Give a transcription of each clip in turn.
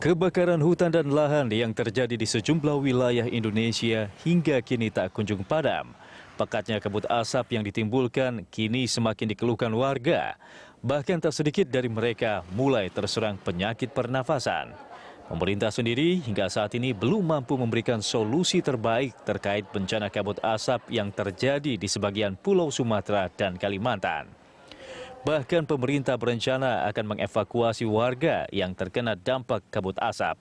Kebakaran hutan dan lahan yang terjadi di sejumlah wilayah Indonesia hingga kini tak kunjung padam. Pekatnya kabut asap yang ditimbulkan kini semakin dikeluhkan warga. Bahkan tak sedikit dari mereka mulai terserang penyakit pernafasan. Pemerintah sendiri hingga saat ini belum mampu memberikan solusi terbaik terkait bencana kabut asap yang terjadi di sebagian Pulau Sumatera dan Kalimantan. Bahkan pemerintah berencana akan mengevakuasi warga yang terkena dampak kabut asap.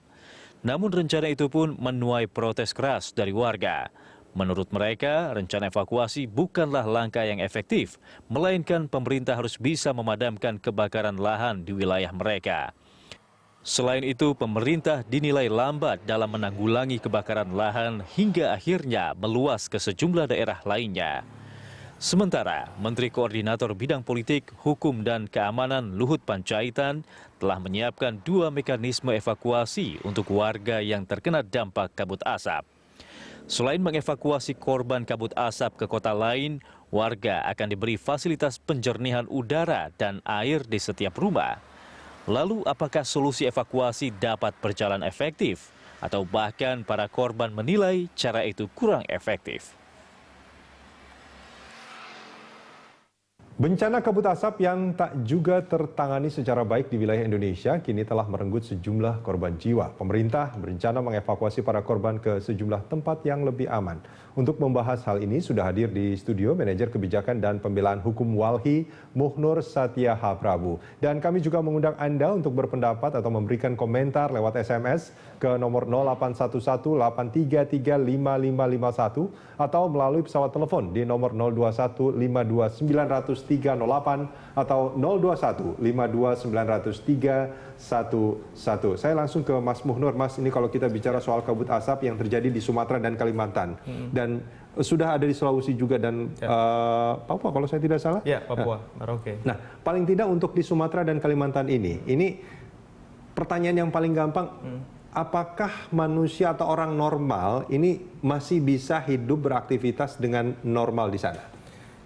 Namun rencana itu pun menuai protes keras dari warga. Menurut mereka, rencana evakuasi bukanlah langkah yang efektif, melainkan pemerintah harus bisa memadamkan kebakaran lahan di wilayah mereka. Selain itu, pemerintah dinilai lambat dalam menanggulangi kebakaran lahan hingga akhirnya meluas ke sejumlah daerah lainnya. Sementara, Menteri Koordinator Bidang Politik, Hukum, dan Keamanan Luhut Panjaitan telah menyiapkan 2 mekanisme evakuasi untuk warga yang terkena dampak kabut asap. Selain mengevakuasi korban kabut asap ke kota lain, warga akan diberi fasilitas penjernihan udara dan air di setiap rumah. Lalu, apakah solusi evakuasi dapat berjalan efektif? Atau bahkan para korban menilai cara itu kurang efektif? Bencana kabut asap yang tak juga tertangani secara baik di wilayah Indonesia kini telah merenggut sejumlah korban jiwa. Pemerintah berencana mengevakuasi para korban ke sejumlah tempat yang lebih aman. Untuk membahas hal ini sudah hadir di studio Manajer Kebijakan dan Pembelaan Hukum Walhi, Muhnur Satyaha Prabu. Dan kami juga mengundang Anda untuk berpendapat atau memberikan komentar lewat SMS ke nomor 0811-833-5551 atau melalui pesawat telepon di nomor 021-52900-308 atau 021-52900-311. Saya langsung ke Mas Muhnur. Mas, ini kalau kita bicara soal kabut asap yang terjadi di Sumatera dan Kalimantan dan sudah ada di Sulawesi juga dan Papua kalau saya tidak salah. Ya, Papua, Merauke. Nah, paling tidak untuk di Sumatera dan Kalimantan ini pertanyaan yang paling gampang, apakah manusia atau orang normal ini masih bisa hidup beraktivitas dengan normal di sana?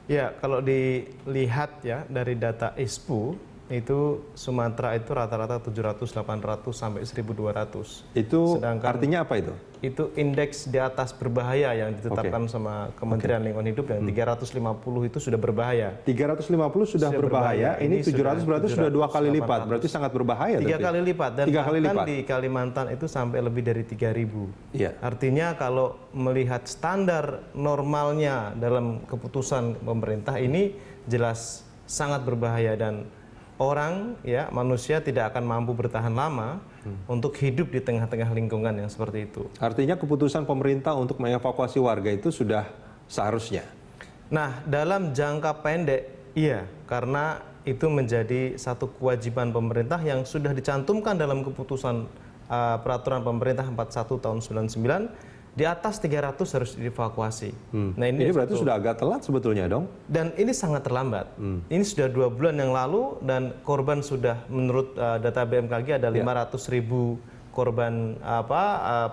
Ya, kalau dilihat ya dari data ISPU, itu Sumatera itu rata-rata 700, 800 sampai 1.200. Itu sedangkan artinya apa itu? Itu indeks di atas berbahaya yang ditetapkan sama Kementerian Lingkungan Hidup, dan 350 itu sudah berbahaya. 350 sudah berbahaya, ini 700 berarti sudah 2 kali lipat, berarti sangat berbahaya. 3 kali lipat, dan 3 kali bahkan lipat. di Kalimantan itu sampai lebih dari 3.000. Iya. Artinya kalau melihat standar normalnya dalam keputusan pemerintah ini jelas sangat berbahaya, dan orang, ya manusia tidak akan mampu bertahan lama untuk hidup di tengah-tengah lingkungan yang seperti itu. Artinya keputusan pemerintah untuk mengevakuasi warga itu sudah seharusnya. Nah, dalam jangka pendek, iya, karena itu menjadi satu kewajiban pemerintah yang sudah dicantumkan dalam keputusan peraturan pemerintah 41 tahun 99. Di atas 300 harus dievakuasi. Nah, ini berarti sudah agak telat sebetulnya dong? Dan ini sangat terlambat. Ini sudah 2 bulan yang lalu, dan korban sudah menurut data BMKG ada 500.000 korban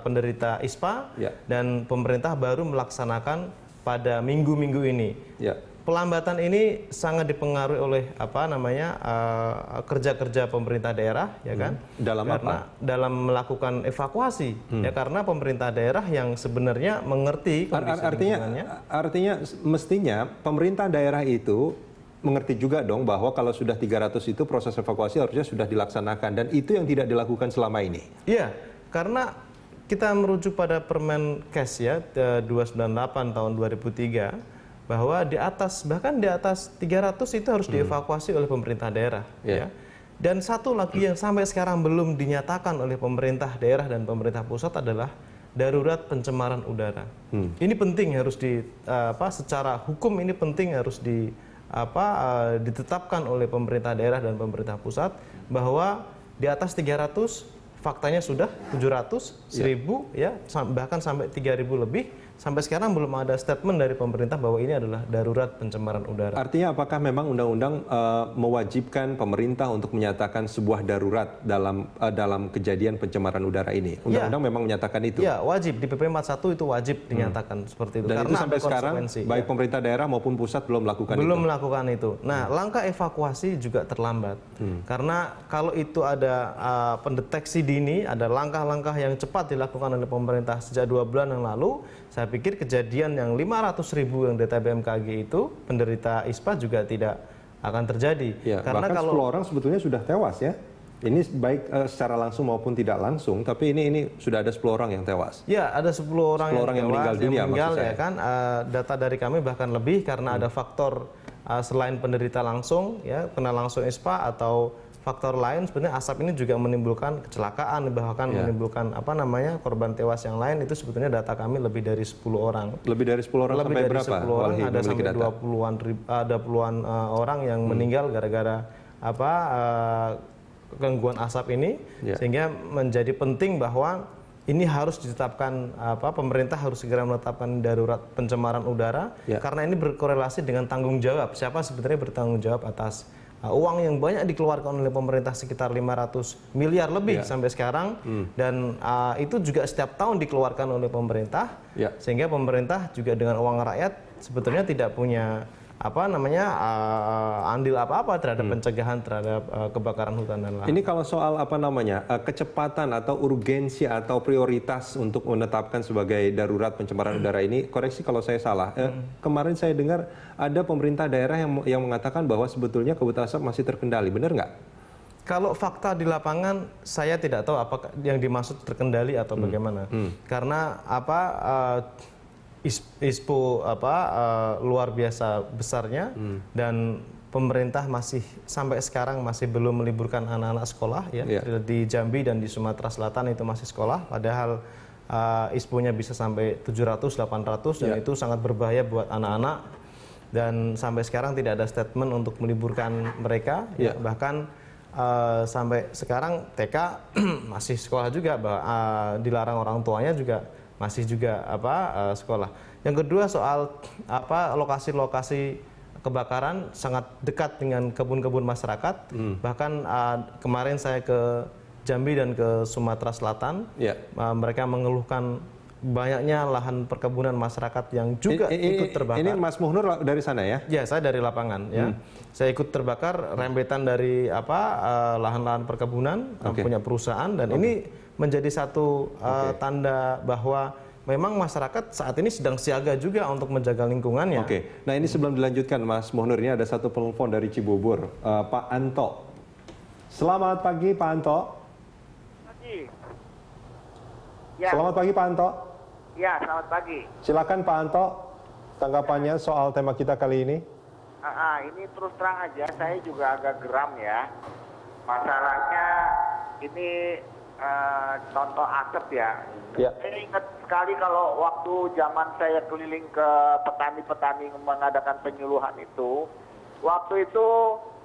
penderita ISPA, dan pemerintah baru melaksanakan pada minggu-minggu ini. Pelambatan ini sangat dipengaruhi oleh kerja-kerja pemerintah daerah, ya kan? Dalam melakukan evakuasi, ya, karena pemerintah daerah yang sebenarnya mengerti kondisi lingkungannya. Artinya mestinya pemerintah daerah itu mengerti juga dong bahwa kalau sudah 300 itu proses evakuasi harusnya sudah dilaksanakan, dan itu yang tidak dilakukan selama ini. Iya, karena kita merujuk pada Permenkes ya 298 tahun 2003. Bahwa bahkan di atas 300 itu harus dievakuasi oleh pemerintah daerah. Ya. Dan satu lagi yang sampai sekarang belum dinyatakan oleh pemerintah daerah dan pemerintah pusat adalah darurat pencemaran udara. Ini penting, harus secara hukum ini penting, harus ditetapkan oleh pemerintah daerah dan pemerintah pusat bahwa di atas 300 faktanya sudah 700, 1.000, ya, bahkan sampai 3.000 lebih. sampai sekarang belum ada statement dari pemerintah bahwa ini adalah darurat pencemaran udara. Artinya apakah memang undang-undang mewajibkan pemerintah untuk menyatakan sebuah darurat dalam kejadian pencemaran udara ini? Undang-undang memang menyatakan itu? Ya, wajib. Di PP 41 itu wajib dinyatakan seperti itu. Dan karena itu sampai sekarang baik pemerintah daerah maupun pusat belum melakukan itu? Belum melakukan itu. Nah, langkah evakuasi juga terlambat. Karena kalau itu ada pendeteksi dini, ada langkah-langkah yang cepat dilakukan oleh pemerintah sejak 2 bulan yang lalu, saya pikir kejadian yang 500.000 yang data BMKG itu penderita ISPA juga tidak akan terjadi. Ya, karena bahkan kalau 10 orang sebetulnya sudah tewas ya. Ini baik secara langsung maupun tidak langsung, tapi ini sudah ada 10 orang yang tewas. Ya, ada 10 orang yang meninggal dunia, maksud saya. ya kan. Data dari kami bahkan lebih karena ada faktor selain penderita langsung ya, kena langsung ISPA atau faktor lain, sebenarnya asap ini juga menimbulkan kecelakaan, bahkan menimbulkan korban tewas yang lain. Itu sebetulnya data kami lebih dari 10 orang. Lebih dari 10 orang lebih sampai dari berapa? 10 orang, ada sampai 20-an orang yang meninggal gara-gara gangguan asap ini, sehingga menjadi penting bahwa ini harus ditetapkan, pemerintah harus segera menetapkan darurat pencemaran udara, karena ini berkorelasi dengan tanggung jawab. Siapa sebenarnya bertanggung jawab atas uang yang banyak dikeluarkan oleh pemerintah, sekitar 500 miliar lebih sampai sekarang, dan itu juga setiap tahun dikeluarkan oleh pemerintah, sehingga pemerintah juga dengan uang rakyat sebetulnya tidak punya andil apa-apa terhadap pencegahan terhadap kebakaran hutan dan lahan. Ini kalau soal kecepatan atau urgensi atau prioritas untuk menetapkan sebagai darurat pencemaran udara ini, koreksi kalau saya salah. Kemarin saya dengar ada pemerintah daerah yang mengatakan bahwa sebetulnya kabut asap masih terkendali, benar nggak? Kalau fakta di lapangan, saya tidak tahu apakah yang dimaksud terkendali atau bagaimana. Karena ISPO luar biasa besarnya, dan pemerintah masih sampai sekarang masih belum meliburkan anak-anak sekolah ya. Di Jambi dan di Sumatera Selatan itu masih sekolah, padahal ISPO-nya bisa sampai 700-800 dan itu sangat berbahaya buat anak-anak, dan sampai sekarang tidak ada statement untuk meliburkan mereka. Bahkan sampai sekarang TK masih sekolah juga, dilarang orang tuanya juga masih juga sekolah. Yang kedua soal lokasi-lokasi kebakaran sangat dekat dengan kebun-kebun masyarakat. Bahkan kemarin saya ke Jambi dan ke Sumatera Selatan, mereka mengeluhkan banyaknya lahan perkebunan masyarakat yang juga ikut terbakar. Ini Mas Muhnur dari sana ya? Ya, saya dari lapangan ya. Saya ikut terbakar, rembetan dari lahan-lahan perkebunan punya perusahaan, dan ini menjadi satu tanda bahwa memang masyarakat saat ini sedang siaga juga untuk menjaga lingkungannya. Nah ini sebelum dilanjutkan Mas Muhnur, ini ada satu telepon dari Cibubur, Pak Anto. Selamat pagi Pak Anto. Pagi. Ya. Selamat pagi Pak Anto. Ya, selamat pagi. Silakan Pak Anto, tanggapannya soal tema kita kali ini. Ini terus terang aja, saya juga agak geram ya. Masalahnya ini contoh asap ya. Saya ingat sekali kalau waktu zaman saya keliling ke petani-petani mengadakan penyuluhan itu, waktu itu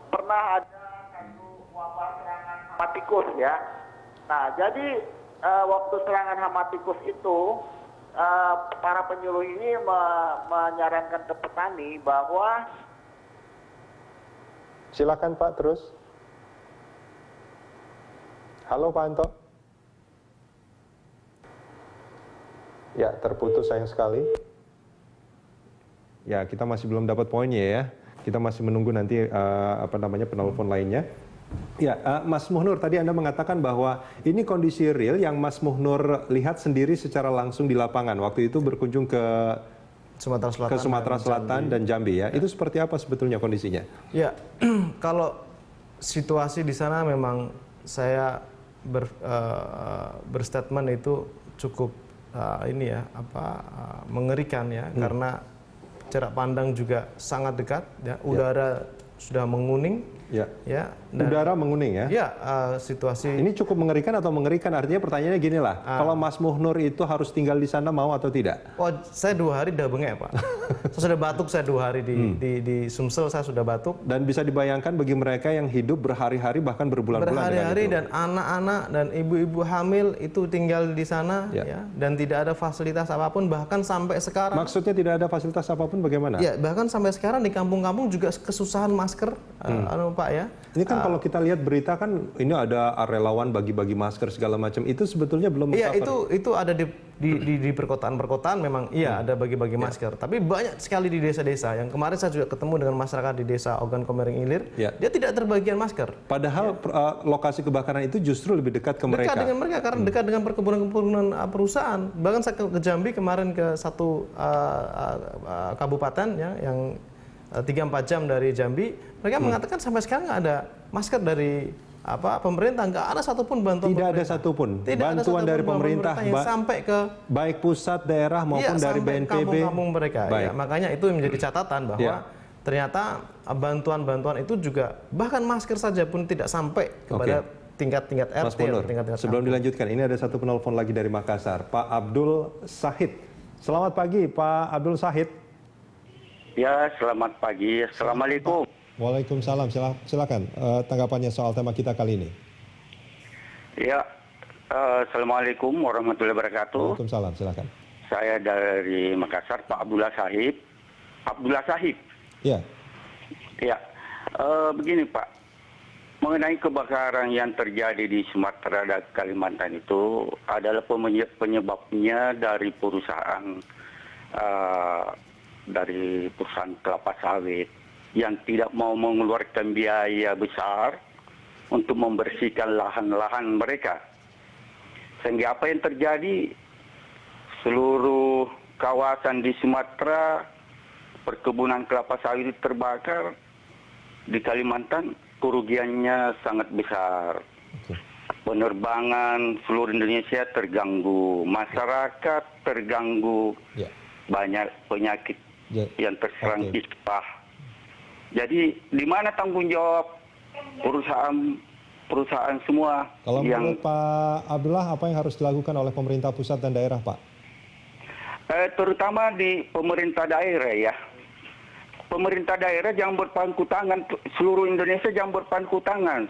pernah ada satu wabah serangan hama tikus ya. Nah, jadi waktu serangan hama tikus itu, para penyuluh ini menyarankan ke petani bahwa... Silakan Pak, terus. Halo Pak Anto. Ya, terputus sayang sekali. Ya, kita masih belum dapat poinnya ya. Kita masih menunggu nanti penelpon lainnya. Ya, Mas Muhnur, tadi Anda mengatakan bahwa ini kondisi real yang Mas Muhnur lihat sendiri secara langsung di lapangan. Waktu itu berkunjung ke Sumatera Selatan dan Jambi ya. Itu seperti apa sebetulnya kondisinya? Ya, kalau situasi di sana memang saya berstatement itu cukup mengerikan ya, karena jarak pandang juga sangat dekat ya, udara sudah menguning. Ya. Ya, Udara menguning ya? Ya, situasi Ini cukup mengerikan atau mengerikan? Artinya pertanyaannya gini lah, kalau Mas Muhnur itu harus tinggal di sana mau atau tidak? Oh, saya 2 hari udah bengek, Pak. Saya sudah batuk, saya 2 hari di Sumsel, saya sudah batuk. Dan bisa dibayangkan bagi mereka yang hidup berhari-hari bahkan berbulan-bulan Berhari-hari dengan itu. dan anak-anak dan ibu-ibu hamil itu tinggal di sana, ya, dan tidak ada fasilitas apapun, bahkan sampai sekarang. Maksudnya tidak ada fasilitas apapun bagaimana? Ya, bahkan sampai sekarang di kampung-kampung juga kesusahan masker, Pak ya. Ini kan kalau kita lihat berita kan ini ada relawan bagi-bagi masker segala macam, itu sebetulnya belum Iya, cover. itu ada di perkotaan-perkotaan memang ada bagi-bagi masker. Tapi banyak sekali di desa-desa. Yang kemarin saya juga ketemu dengan masyarakat di desa Ogan Komering Ilir, dia tidak terbagian masker. Padahal lokasi kebakaran itu justru lebih dekat ke mereka. Dekat dengan mereka karena dekat dengan perkebunan perusahaan. Bahkan saya ke Jambi kemarin ke satu kabupaten ya yang 3-4 jam dari Jambi, mereka mengatakan sampai sekarang nggak ada masker dari pemerintah, nggak ada satupun bantuan. Tidak ada satupun bantuan dari pemerintah yang sampai ke baik pusat, daerah maupun dari BNPB. Kampung-kampung mereka. Ya, makanya itu menjadi catatan bahwa ternyata bantuan-bantuan itu juga bahkan masker saja pun tidak sampai kepada tingkat-tingkat RT. Mas Muhnur, sebelum dilanjutkan, ini ada satu penelpon lagi dari Makassar, Pak Abdul Sahid. Selamat pagi, Pak Abdul Sahid. Ya, selamat pagi. Assalamualaikum. Waalaikumsalam. Silakan tanggapannya soal tema kita kali ini. Ya, Assalamualaikum warahmatullahi wabarakatuh. Waalaikumsalam. Silakan. Saya dari Makassar, Pak Abdullah Sahib. Abdullah Sahib. Ya. Ya, begini Pak. Mengenai kebakaran yang terjadi di Sumatera dan Kalimantan itu adalah penyebabnya dari perusahaan kelapa sawit yang tidak mau mengeluarkan biaya besar untuk membersihkan lahan-lahan mereka. Sehingga apa yang terjadi? Seluruh kawasan di Sumatera, perkebunan kelapa sawit terbakar. Di Kalimantan, kerugiannya sangat besar. Penerbangan seluruh Indonesia terganggu, masyarakat terganggu, banyak penyakit yang terserang ispa. Jadi di mana tanggung jawab perusahaan semua? Kalau menurut Pak Abdullah, apa yang harus dilakukan oleh pemerintah pusat dan daerah, Pak? Terutama di pemerintah daerah ya. Pemerintah daerah jangan berpangku tangan, seluruh Indonesia jangan berpangku tangan.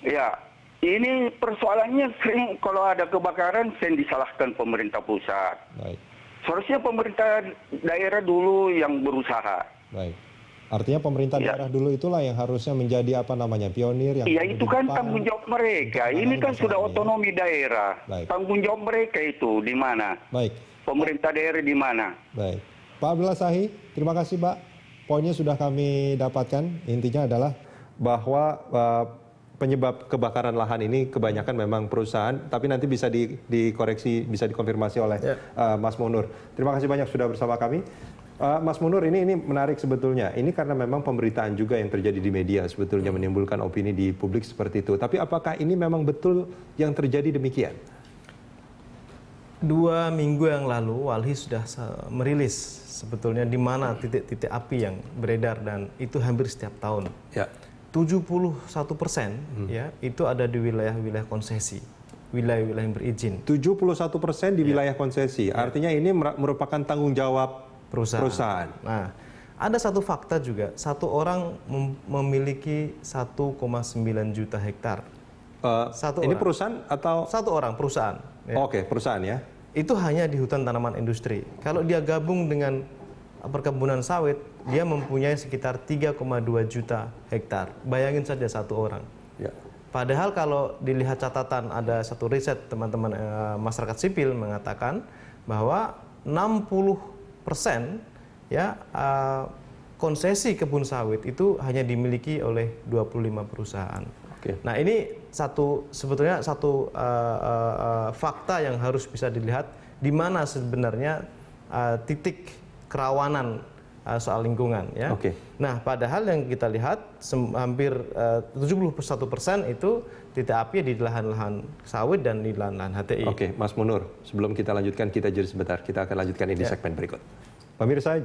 Ya, ini persoalannya sering kalau ada kebakaran sering disalahkan pemerintah pusat. Baik. Seharusnya pemerintah daerah dulu yang berusaha. Baik. Artinya pemerintah daerah dulu itulah yang harusnya menjadi pionir yang. Iya, itu kan tanggung jawab mereka. Ini kan sudah otonomi daerah. Baik. Tanggung jawab mereka itu di mana? Baik. Pemerintah daerah di mana? Baik. Pak Abdullah Sahih, terima kasih Pak. Poinnya sudah kami dapatkan. Intinya adalah bahwa penyebab kebakaran lahan ini kebanyakan memang perusahaan, tapi nanti bisa dikoreksi, bisa dikonfirmasi oleh Mas Muhnur. Terima kasih banyak sudah bersama kami. Mas Muhnur, ini menarik sebetulnya. Ini karena memang pemberitaan juga yang terjadi di media sebetulnya menimbulkan opini di publik seperti itu. Tapi apakah ini memang betul yang terjadi demikian? 2 minggu yang lalu Walhi sudah merilis sebetulnya di mana titik-titik api yang beredar dan itu hampir setiap tahun. Ya. 71% ya itu ada di wilayah-wilayah konsesi, wilayah-wilayah yang berizin. 71% di wilayah konsesi. Artinya ini merupakan tanggung jawab perusahaan. Nah, ada satu fakta juga, satu orang memiliki 1,9 juta hektar. Ini perusahaan atau? Satu orang, perusahaan. Ya. Oke, perusahaan ya. Itu hanya di hutan tanaman industri. Kalau dia gabung dengan perkebunan sawit, dia mempunyai sekitar 3,2 juta hektar. Bayangin saja satu orang. Ya. Padahal kalau dilihat catatan, ada satu riset teman-teman masyarakat sipil mengatakan bahwa 60% ya konsesi kebun sawit itu hanya dimiliki oleh 25 perusahaan. Oke. Nah, ini sebetulnya satu fakta yang harus bisa dilihat di mana sebenarnya titik kerawanan soal lingkungan ya. Oke. Nah, padahal yang kita lihat hampir 71% itu titik api di lahan-lahan sawit dan di lahan-lahan HTI. Oke, Mas Muhnur, sebelum kita lanjutkan, kita jeda sebentar. Kita akan lanjutkan ini di segmen berikut. Pemirsa,